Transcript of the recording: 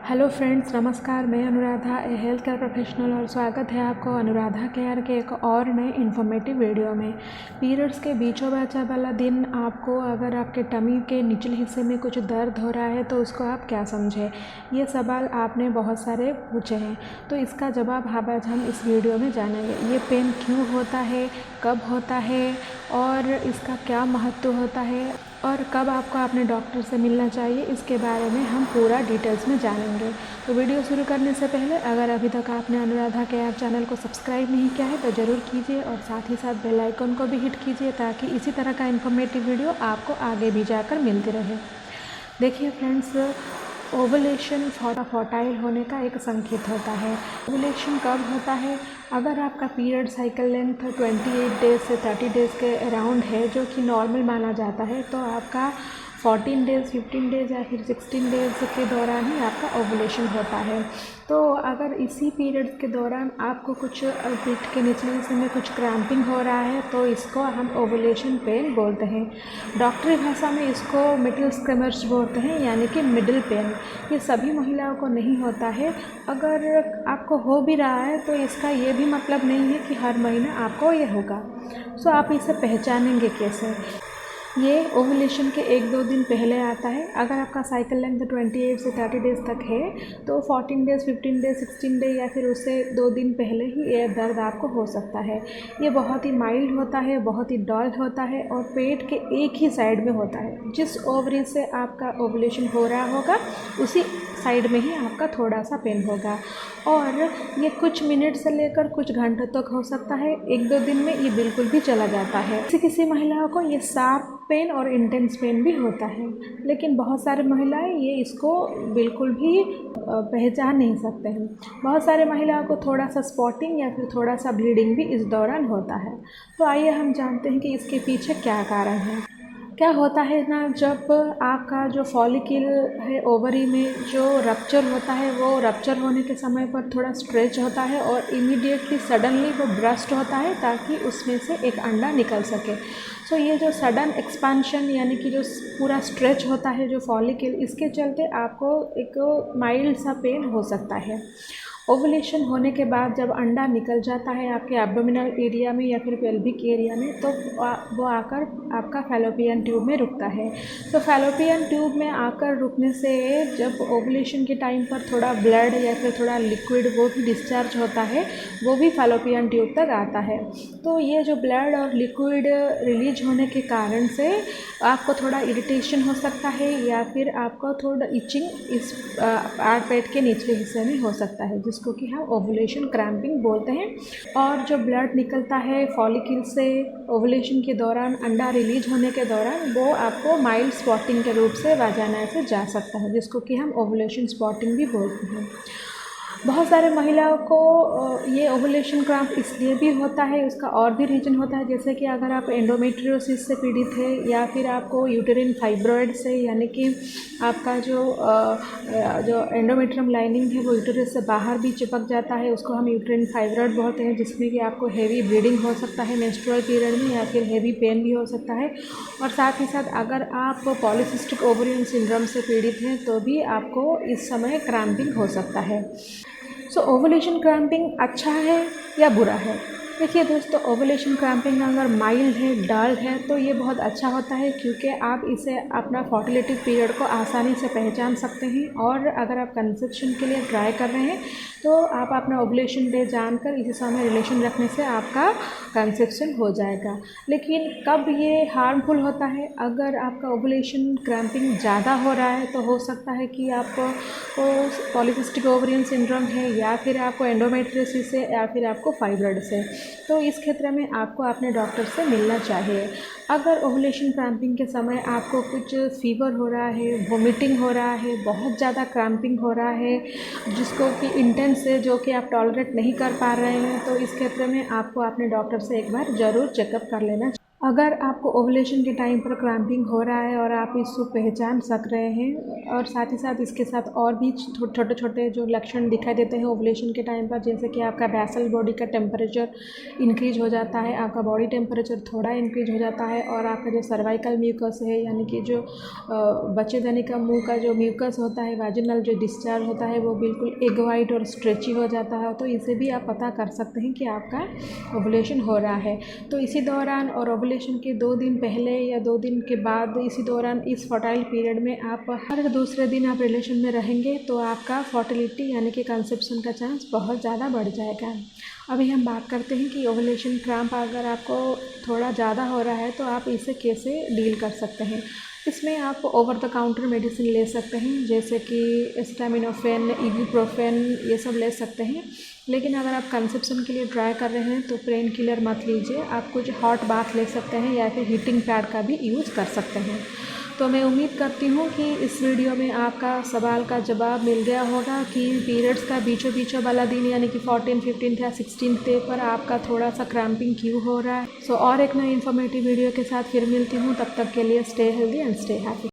Hello friends, नमस्कार। मैं अनुराधा, ए health care professional, और स्वागत है आपको अनुराधा केयर के एक और नए इन्फॉर्मेटिव वीडियो में। पीरियड्स के बीचों बचा वाला दिन आपको अगर आपके टमी के निचले हिस्से में कुछ दर्द हो रहा है तो उसको आप क्या समझें, ये सवाल आपने बहुत सारे पूछे हैं। तो इसका जवाब आज हम इस वीडियो में जानेंगे। ये पेन क्यों होता है, कब होता है और इसका क्या महत्व होता है और कब आपको अपने डॉक्टर से मिलना चाहिए, इसके बारे में हम पूरा डिटेल्स में जानेंगे। तो वीडियो शुरू करने से पहले अगर अभी तक आपने अनुराधा केयर चैनल को सब्सक्राइब नहीं किया है तो ज़रूर कीजिए और साथ ही साथ बेल आइकन को भी हिट कीजिए ताकि इसी तरह का इन्फॉर्मेटिव वीडियो आपको आगे भी जाकर मिलती रहे। देखिए फ्रेंड्स, ओवुलेशन फर्टाइल होने का एक संकेत होता है। ओवुलेशन कब होता है? अगर आपका पीरियड साइकिल लेंथ 28 डेज से 30 डेज़ के अराउंड है, जो कि नॉर्मल माना जाता है, तो आपका 14 डेज़, 15 डेज़ या फिर 16 डेज़ के दौरान ही आपका ओवुलेशन होता है। तो अगर इसी पीरियड के दौरान आपको कुछ पीठ के निचले हिस्से में कुछ क्रैम्पिंग हो रहा है तो इसको हम ओवुलेशन पेन बोलते हैं। डॉक्टरी भाषा में इसको मिडिल स्क्रेमर्स बोलते हैं, यानी कि मिडिल पेन। ये सभी महिलाओं को नहीं होता है। अगर आपको हो भी रहा है तो इसका ये भी मतलब नहीं है कि हर महीना आपको ये होगा। सो आप इसे पहचानेंगे कैसे? ये ओवुलेशन के 1-2 दिन पहले आता है। अगर आपका साइकिल लेंथ 28 से 30 डेज़ तक है तो 14 डेज़, 15 डेज़, 16 डे या फिर उससे 2 दिन पहले ही ये दर्द आपको हो सकता है। ये बहुत ही माइल्ड होता है, बहुत ही डल होता है और पेट के एक ही साइड में होता है। जिस ओवरी से आपका ओवुलेशन हो रहा होगा उसी साइड में ही आपका थोड़ा सा पेन होगा और ये कुछ मिनट से लेकर कुछ घंटों तक हो सकता है। 1-2 दिन में ये बिल्कुल भी चला जाता है। किसी महिलाओं को ये शार्प पेन और इंटेंस पेन भी होता है, लेकिन बहुत सारे महिलाएं ये इसको बिल्कुल भी पहचान नहीं सकते हैं। बहुत सारे महिलाओं को थोड़ा सा स्पॉटिंग या फिर थोड़ा सा ब्लीडिंग भी इस दौरान होता है। तो आइए हम जानते हैं कि इसके पीछे क्या कारण है। क्या होता है ना, जब आपका जो फॉलिकल है ओवरी में जो रप्चर होता है, वो रप्चर होने के समय पर थोड़ा स्ट्रेच होता है और इमीडिएटली सडनली वो ब्रस्ट होता है ताकि उसमें से एक अंडा निकल सके। सो ये जो सडन एक्सपांशन यानी कि जो पूरा स्ट्रेच होता है जो फॉलिकल, इसके चलते आपको एक माइल्ड सा पेन हो सकता है। ओवुलेशन होने के बाद जब अंडा निकल जाता है आपके एब्डोमिनल एरिया में या फिर पेल्विक एरिया में, तो वो आकर आपका फैलोपियन ट्यूब में रुकता है। तो फैलोपियन ट्यूब में आकर रुकने से जब ओवुलेशन के टाइम पर थोड़ा ब्लड या फिर थोड़ा लिक्विड वो भी डिस्चार्ज होता है, वो भी फैलोपियन ट्यूब तक आता है। तो ये जो ब्लड और लिक्विड रिलीज होने के कारण से आपको थोड़ा इरिटेशन हो सकता है या फिर आपको थोड़ा इचिंग इस पेट के निचले हिस्से में हो सकता है, जिसको कि हम ओवुलेशन क्रैम्पिंग बोलते हैं। और जो ब्लड निकलता है फॉलिकल से ओवुलेशन के दौरान, अंडा रिलीज होने के दौरान, वो आपको माइल्ड स्पॉटिंग के रूप से वाजाना से जा सकता है, जिसको कि हम ओवुलेशन स्पॉटिंग भी बोलते हैं। बहुत सारे महिलाओं को ये ओवुलेशन क्रैम्प इसलिए भी होता है, उसका और भी रीज़न होता है। जैसे कि अगर आप एंडोमेट्रियोसिस से पीड़ित है या फिर आपको यूटेरिन फाइब्रॉइड से, यानी कि आपका जो एंडोमेट्रियम लाइनिंग है वो यूटेरस से बाहर भी चिपक जाता है, उसको हम यूटेरिन फाइब्रॉइड बोलते हैं, जिसमें कि आपको हेवी ब्लीडिंग हो सकता है मेंस्ट्रुअल पीरियड में या फिर हेवी पेन भी हो सकता है। और साथ ही साथ अगर आप पॉलीसिस्टिक ओवरियन सिंड्रोम से पीड़ित हैं तो भी आपको इस समय क्रैम्पिंग हो सकता है। सो ओवुलेशन क्रैम्पिंग अच्छा है या बुरा है? देखिए दोस्तों, ओवुलेशन क्रैम्पिंग अगर माइल्ड है, डल है, तो ये बहुत अच्छा होता है, क्योंकि आप इसे अपना फर्टिलिटी पीरियड को आसानी से पहचान सकते हैं। और अगर आप कंसेप्शन के लिए ट्राई कर रहे हैं तो आप अपना ओवुलेशन डे जानकर इसी समय रिलेशन रखने से आपका कंसेप्शन हो जाएगा। लेकिन कब ये हार्मफुल होता है? अगर आपका ओवुलेशन क्रैम्पिंग ज़्यादा हो रहा है तो हो सकता है कि आपको पॉलीसिस्टिक ओवरियन सिंड्रोम है या फिर आपको एंडोमेट्रियोसिस से या फिर आपको फाइब्रॉइड से। तो इस क्षेत्र में आपको अपने डॉक्टर से मिलना चाहिए। अगर ओवुलेशन क्रैम्पिंग के समय आपको कुछ फीवर हो रहा है, वोमिटिंग हो रहा है, बहुत ज़्यादा क्रैम्पिंग हो रहा है जिसको कि इंटेंस है, जो कि आप टॉलरेट नहीं कर पा रहे हैं, तो इस क्षेत्र में आपको अपने डॉक्टर से एक बार ज़रूर चेकअप कर लेना चाहिए। अगर आपको ओवुलेशन के टाइम पर क्रैम्पिंग हो रहा है और आप इसको पहचान सक रहे हैं और साथ ही साथ इसके साथ और भी छोटे छोटे जो लक्षण दिखाई देते हैं ओवुलेशन के टाइम पर, जैसे कि आपका बेसल बॉडी का टेम्परेचर इंक्रीज हो जाता है, आपका बॉडी टेम्परेचर थोड़ा इंक्रीज हो जाता है और आपका जो सर्वाइकल म्यूकस है यानी कि जो बच्चेदानी का मुंह का जो म्यूकस होता है, वाजिनल जो डिस्चार्ज होता है वो बिल्कुल एग वाइट और स्ट्रेची हो जाता है। तो इसे भी आप पता कर सकते हैं कि आपका ओवुलेशन हो रहा है। तो इसी दौरान और ओवुलेशन के 2 दिन पहले या 2 दिन के बाद, इसी दौरान इस फर्टाइल पीरियड में आप हर दूसरे दिन आप रिलेशन में रहेंगे तो आपका फर्टिलिटी यानी कि कंसेप्शन का चांस बहुत ज़्यादा बढ़ जाएगा। अभी हम बात करते हैं कि ओवुलेशन क्रैम्प अगर आपको थोड़ा ज़्यादा हो रहा है तो आप इसे कैसे डील कर सकते हैं। इसमें आप ओवर द काउंटर मेडिसिन ले सकते हैं, जैसे कि एस्टामिनोफेन, इबुप्रोफेन, ये सब ले सकते हैं। लेकिन अगर आप कंसेप्शन के लिए ट्राई कर रहे हैं तो पेन किलर मत लीजिए। आप कुछ हॉट बाथ ले सकते हैं या फिर हीटिंग पैड का भी यूज़ कर सकते हैं। तो मैं उम्मीद करती हूँ कि इस वीडियो में आपका सवाल का जवाब मिल गया होगा कि पीरियड्स का बीचों वाला दिन यानी कि 14, 15 या 16 डे पर आपका थोड़ा सा क्रैम्पिंग क्यों हो रहा है। और एक नई इन्फॉर्मेटिव वीडियो के साथ फिर मिलती हूँ। तब तक के लिए stay healthy and stay happy.